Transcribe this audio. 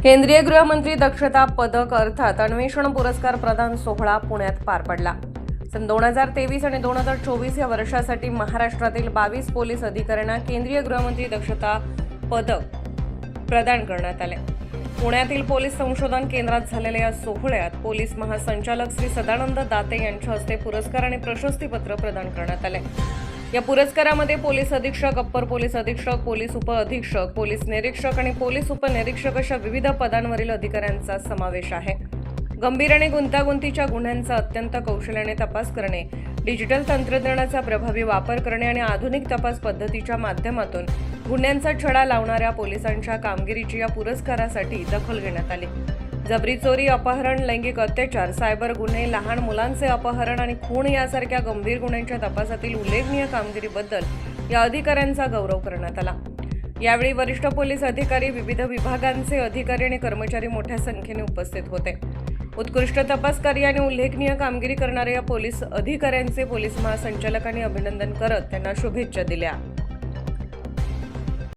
केंद्रीय गृहमंत्री दक्षता पदक अर्थात अन्वेषण पुरस्कार प्रदान सोहळा पुण्यात पार पडला। सन 2023 आणि 2024 या वर्षासाठी महाराष्ट्रातील 22 पोलीस अधिकाऱ्यांना केंद्रीय गृहमंत्री दक्षता पदक प्रदान करण्यात आले। पुण्यातील पोलीस संशोधन केंद्रात झालेल्या या सोहळ्यात पोलीस महासंचालक श्री सदानंद दाते यांच्या हस्ते पुरस्कार आणि प्रशस्तीपत्र प्रदान करण्यात आले। या पुरस्कारामध्ये पोलीस अधीक्षक, अप्पर पोलीस अधीक्षक, पोलीस उपअधीक्षक, पोलीस निरीक्षक आणि पोलीस उपनिरीक्षक अशा विविध पदांवरील अधिकाऱ्यांचा समावेश आहे। गंभीर आणि गुंतागुंतीच्या गुन्ह्यांचा अत्यंत कौशल्याने तपास करणे, डिजिटल तंत्रज्ञानाचा प्रभावी वापर करणे आणि आधुनिक तपास पद्धतीच्या माध्यमातून गुन्ह्यांचा छडा लावणाऱ्या पोलिसांच्या कामगिरीची या पुरस्कारासाठी दखल घेण्यात आली। जबरी चोरी, अपहरण, लैंगिक अत्याचार, सायबर गुन्हे, लहान मुलांचे अपहरण आणि खून यासारख्या गंभीर गुन्ह्यांच्या तपासातील उल्लेखनीय कामगिरीबद्दल या अधिकाऱ्यांचा गौरव करण्यात आला। यावेळी वरिष्ठ पोलीस अधिकारी, विविध विभागांचे अधिकारी आणि कर्मचारी मोठ्या संख्येने उपस्थित होते। उत्कृष्ट तपास कार्य आणि उल्लेखनीय कामगिरी करणाऱ्या या पोलीस अधिकाऱ्यांचे पोलीस महासंचालकांनी अभिनंदन करत त्यांना शुभेच्छा दिल्या।